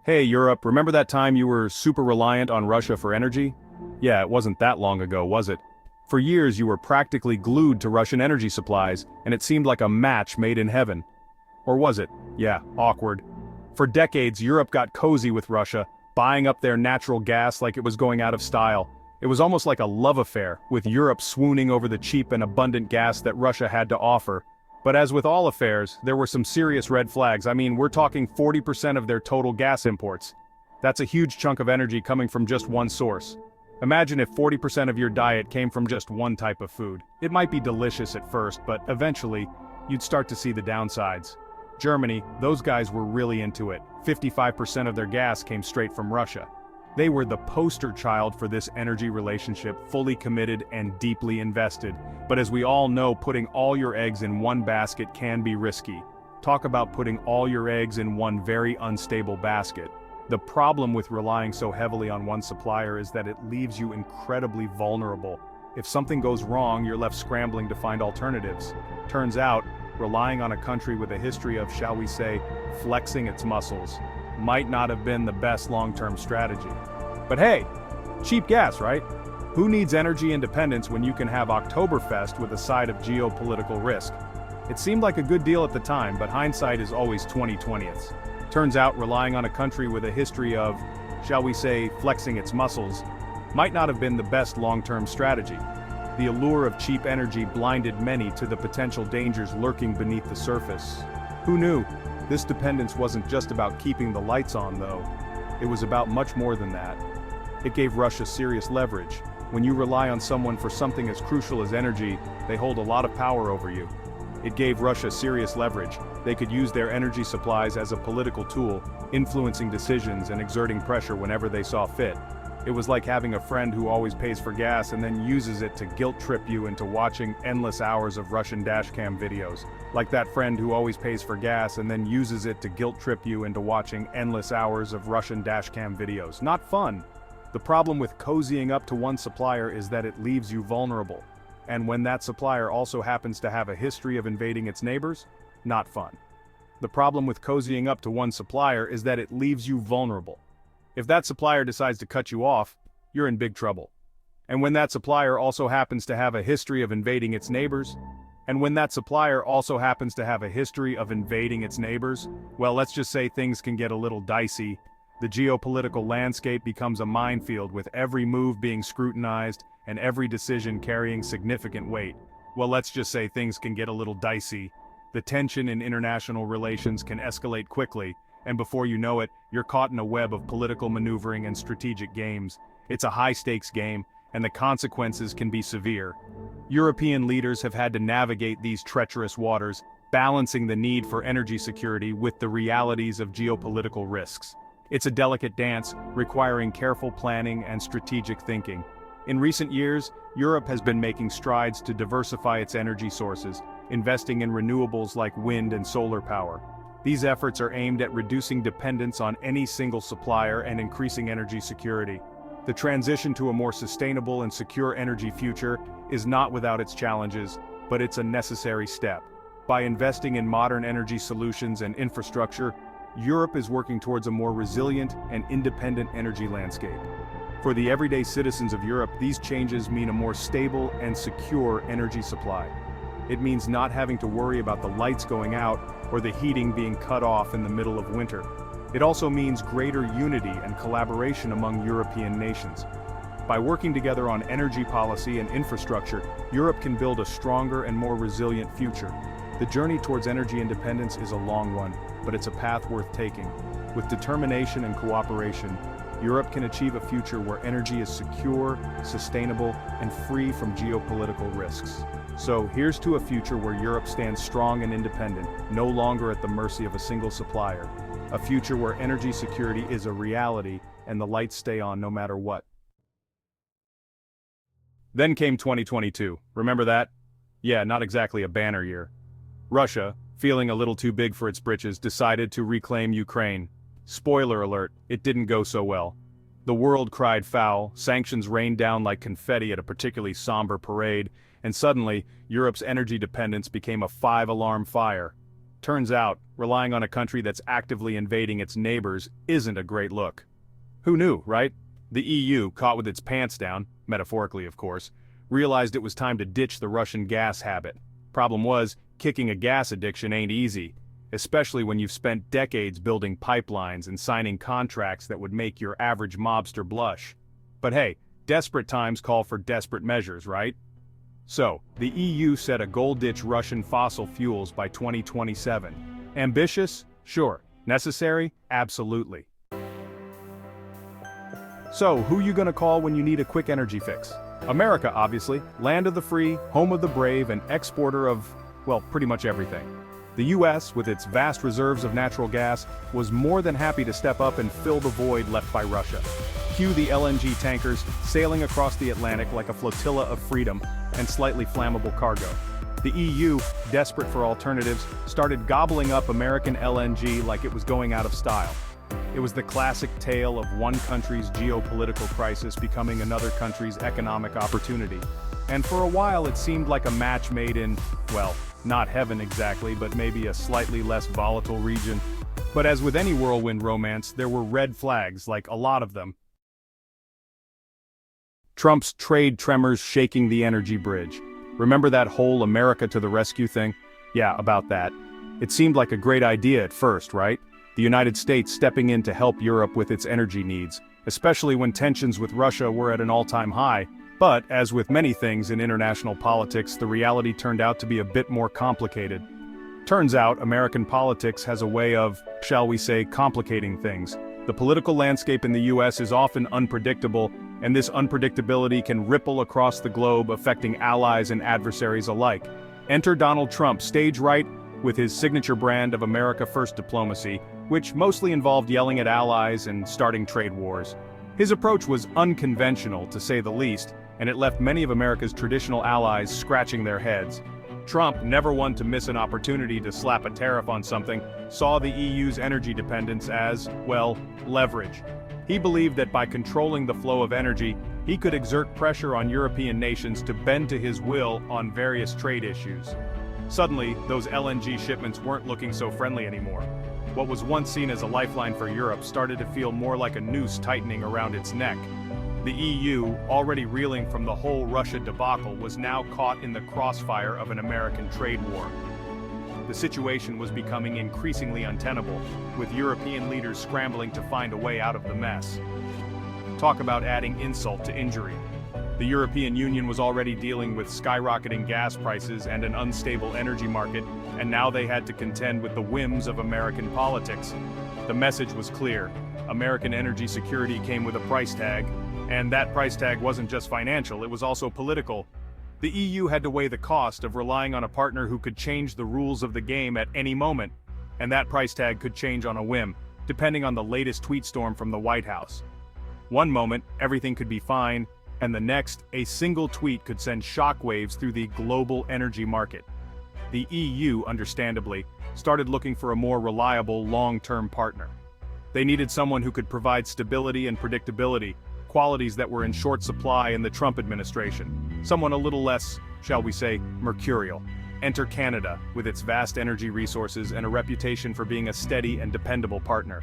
Hey Europe, remember that time you were super reliant on Russia for energy? Yeah, it wasn't that long ago, was it? For years you were practically glued to Russian energy supplies, and it seemed like a match made in heaven. Or was it? Yeah, awkward. For decades Europe got cozy with Russia, buying up their natural gas like it was going out of style. It was almost like a love affair, with Europe swooning over the cheap and abundant gas that Russia had to offer. But as with all affairs, there were some serious red flags. I mean, we're talking 40% of their total gas imports. That's a huge chunk of energy coming from just one source. Imagine if 40% of your diet came from just one type of food. It might be delicious at first, but eventually, you'd start to see the downsides. Germany, those guys were really into it. 55% of their gas came straight from Russia. They were the poster child for this energy relationship, fully committed and deeply invested. But as we all know, putting all your eggs in one basket can be risky. Talk about putting all your eggs in one very unstable basket. The problem with relying so heavily on one supplier is that it leaves you incredibly vulnerable. If something goes wrong, you're left scrambling to find alternatives. Turns out, relying on a country with a history of, shall we say, flexing its muscles, might not have been the best long-term strategy. But hey, cheap gas, right? Who needs energy independence when you can have Oktoberfest with a side of geopolitical risk? It seemed like a good deal at the time, but hindsight is always 20/20ths. Turns out relying on a country with a history of, shall we say, flexing its muscles, might not have been the best long-term strategy. The allure of cheap energy blinded many to the potential dangers lurking beneath the surface. Who knew? This dependence wasn't just about keeping the lights on, though. It was about much more than that. It gave Russia serious leverage. When you rely on someone for something as crucial as energy, they hold a lot of power over you. It gave Russia serious leverage. They could use their energy supplies as a political tool, influencing decisions and exerting pressure whenever they saw fit. It was like having a friend who always pays for gas and then uses it to guilt-trip you into watching endless hours of Russian dashcam videos. Like that friend who always pays for gas and then uses it to guilt-trip you into watching endless hours of Russian dashcam videos. Not fun. The problem with cozying up to one supplier is that it leaves you vulnerable. And when that supplier also happens to have a history of invading its neighbors, not fun. The problem with cozying up to one supplier is that it leaves you vulnerable. If that supplier decides to cut you off, you're in big trouble. And when that supplier also happens to have a history of invading its neighbors, well, let's just say things can get a little dicey. The geopolitical landscape becomes a minefield with every move being scrutinized and every decision carrying significant weight. Well, let's just say things can get a little dicey. The tension in international relations can escalate quickly, and before you know it, you're caught in a web of political maneuvering and strategic games. It's a high-stakes game, and the consequences can be severe. European leaders have had to navigate these treacherous waters, balancing the need for energy security with the realities of geopolitical risks. It's a delicate dance, requiring careful planning and strategic thinking. In recent years, Europe has been making strides to diversify its energy sources, investing in renewables like wind and solar power. These efforts are aimed at reducing dependence on any single supplier and increasing energy security. The transition to a more sustainable and secure energy future is not without its challenges, but it's a necessary step. By investing in modern energy solutions and infrastructure, Europe is working towards a more resilient and independent energy landscape. For the everyday citizens of Europe, these changes mean a more stable and secure energy supply. It means not having to worry about the lights going out or the heating being cut off in the middle of winter. It also means greater unity and collaboration among European nations. By working together on energy policy and infrastructure, Europe can build a stronger and more resilient future. The journey towards energy independence is a long one, but it's a path worth taking. With determination and cooperation, Europe can achieve a future where energy is secure, sustainable, and free from geopolitical risks. So here's to a future where Europe stands strong and independent, no longer at the mercy of a single supplier. A future where energy security is a reality and the lights stay on no matter what. Then came 2022. Remember that? Yeah, not exactly a banner year. Russia, feeling a little too big for its britches, decided to reclaim Ukraine. Spoiler alert, it didn't go so well. The world cried foul, sanctions rained down like confetti at a particularly somber parade, and suddenly, Europe's energy dependence became a five-alarm fire. Turns out, relying on a country that's actively invading its neighbors isn't a great look. Who knew, right? The EU, caught with its pants down, metaphorically of course, realized it was time to ditch the Russian gas habit. Problem was, kicking a gas addiction ain't easy, especially when you've spent decades building pipelines and signing contracts that would make your average mobster blush. But hey, desperate times call for desperate measures, right? So, the EU set a goal: ditch Russian fossil fuels by 2027. Ambitious? Sure. Necessary? Absolutely. So, who you gonna call when you need a quick energy fix? America, obviously, land of the free, home of the brave, and exporter of, well, pretty much everything. The US, with its vast reserves of natural gas, was more than happy to step up and fill the void left by Russia. Cue the LNG tankers sailing across the Atlantic like a flotilla of freedom and slightly flammable cargo. The EU, desperate for alternatives, started gobbling up American LNG like it was going out of style. It was the classic tale of one country's geopolitical crisis becoming another country's economic opportunity. And for a while it seemed like a match made in, well, not heaven exactly, but maybe a slightly less volatile region. But as with any whirlwind romance, there were red flags, like a lot of them. Trump's trade tremors shaking the energy bridge. Remember that whole America to the rescue thing? Yeah, about that. It seemed like a great idea at first, right? The United States stepping in to help Europe with its energy needs, especially when tensions with Russia were at an all-time high. But, as with many things in international politics, the reality turned out to be a bit more complicated. Turns out, American politics has a way of, shall we say, complicating things. The political landscape in the US is often unpredictable, and this unpredictability can ripple across the globe, affecting allies and adversaries alike. Enter Donald Trump, stage right, with his signature brand of America First diplomacy, which mostly involved yelling at allies and starting trade wars. His approach was unconventional, to say the least, and it left many of America's traditional allies scratching their heads. Trump, never one to miss an opportunity to slap a tariff on something, saw the EU's energy dependence as, well, leverage. He believed that by controlling the flow of energy, he could exert pressure on European nations to bend to his will on various trade issues. Suddenly, those LNG shipments weren't looking so friendly anymore. What was once seen as a lifeline for Europe started to feel more like a noose tightening around its neck. The EU, already reeling from the whole Russia debacle, was now caught in the crossfire of an American trade war. The situation was becoming increasingly untenable, with European leaders scrambling to find a way out of the mess. Talk about adding insult to injury. The European Union was already dealing with skyrocketing gas prices and an unstable energy market, and now they had to contend with the whims of American politics. The message was clear: American energy security came with a price tag, and that price tag wasn't just financial, it was also political. The EU had to weigh the cost of relying on a partner who could change the rules of the game at any moment, and that price tag could change on a whim, depending on the latest tweet storm from the White House. One moment, everything could be fine, and the next, a single tweet could send shockwaves through the global energy market. The EU, understandably, started looking for a more reliable, long-term partner. They needed someone who could provide stability and predictability, qualities that were in short supply in the Trump administration. Someone a little less, shall we say, mercurial. Enter Canada, with its vast energy resources and a reputation for being a steady and dependable partner.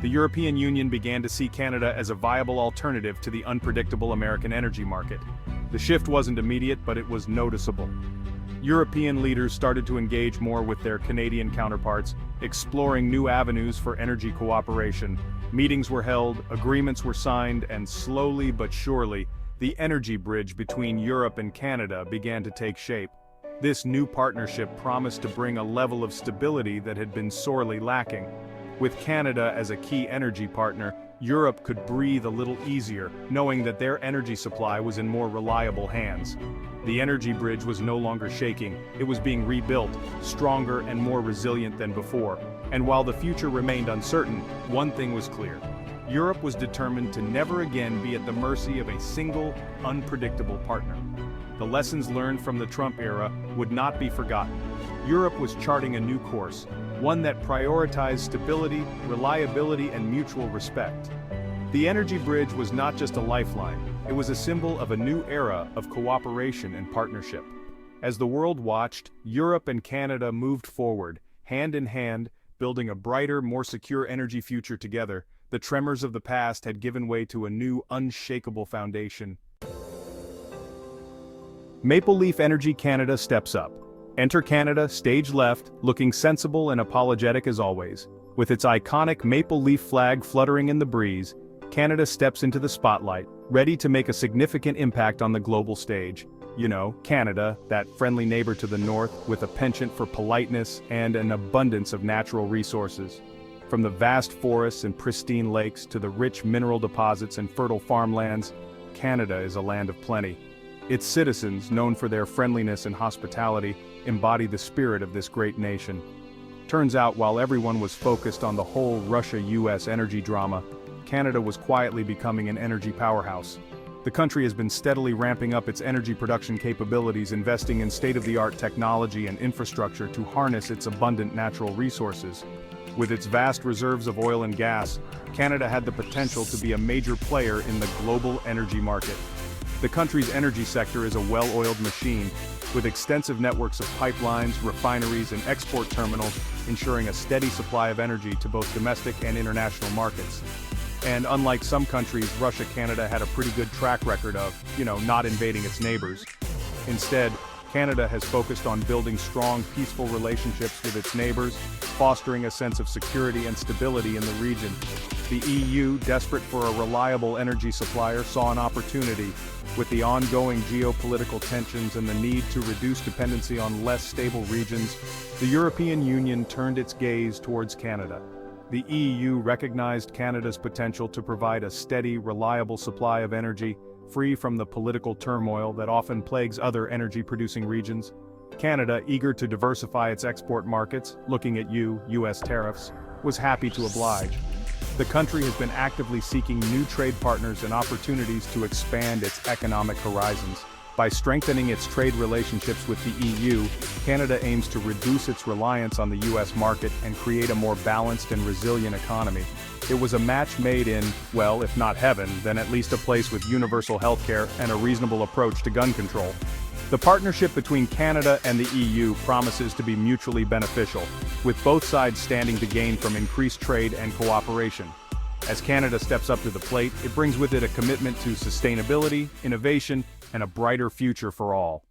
The European Union began to see Canada as a viable alternative to the unpredictable American energy market. The shift wasn't immediate, but it was noticeable. European leaders started to engage more with their Canadian counterparts, exploring new avenues for energy cooperation. Meetings were held, agreements were signed, and slowly but surely, the energy bridge between Europe and Canada began to take shape. This new partnership promised to bring a level of stability that had been sorely lacking. With Canada as a key energy partner, Europe could breathe a little easier, knowing that their energy supply was in more reliable hands. The energy bridge was no longer shaking, it was being rebuilt, stronger and more resilient than before. And while the future remained uncertain, one thing was clear: Europe was determined to never again be at the mercy of a single, unpredictable partner. The lessons learned from the Trump era would not be forgotten. Europe was charting a new course, one that prioritized stability, reliability, and mutual respect. The energy bridge was not just a lifeline, it was a symbol of a new era of cooperation and partnership. As the world watched, Europe and Canada moved forward, hand in hand, building a brighter, more secure energy future together. The tremors of the past had given way to a new, unshakable foundation. Maple Leaf Energy Canada steps up. Enter Canada, stage left, looking sensible and apologetic as always. With its iconic maple leaf flag fluttering in the breeze, Canada steps into the spotlight, ready to make a significant impact on the global stage. You know, Canada, that friendly neighbor to the north, with a penchant for politeness and an abundance of natural resources. From the vast forests and pristine lakes to the rich mineral deposits and fertile farmlands, Canada is a land of plenty. Its citizens, known for their friendliness and hospitality, embody the spirit of this great nation. Turns out while everyone was focused on the whole Russia-US energy drama, Canada was quietly becoming an energy powerhouse. The country has been steadily ramping up its energy production capabilities, investing in state-of-the-art technology and infrastructure to harness its abundant natural resources. With its vast reserves of oil and gas, Canada had the potential to be a major player in the global energy market. The country's energy sector is a well-oiled machine, with extensive networks of pipelines, refineries, and export terminals, ensuring a steady supply of energy to both domestic and international markets. And unlike some countries, Russia-Canada had a pretty good track record of, not invading its neighbors. Instead, Canada has focused on building strong, peaceful relationships with its neighbors, fostering a sense of security and stability in the region. The EU, desperate for a reliable energy supplier, saw an opportunity. With the ongoing geopolitical tensions and the need to reduce dependency on less stable regions, the European Union turned its gaze towards Canada. The EU recognized Canada's potential to provide a steady, reliable supply of energy, free from the political turmoil that often plagues other energy-producing regions. Canada, eager to diversify its export markets, looking at US tariffs, was happy to oblige. The country has been actively seeking new trade partners and opportunities to expand its economic horizons. By strengthening its trade relationships with the EU, Canada aims to reduce its reliance on the US market and create a more balanced and resilient economy. It was a match made in, well, if not heaven, then at least a place with universal healthcare and a reasonable approach to gun control. The partnership between Canada and the EU promises to be mutually beneficial, with both sides standing to gain from increased trade and cooperation. As Canada steps up to the plate, it brings with it a commitment to sustainability, innovation, and a brighter future for all.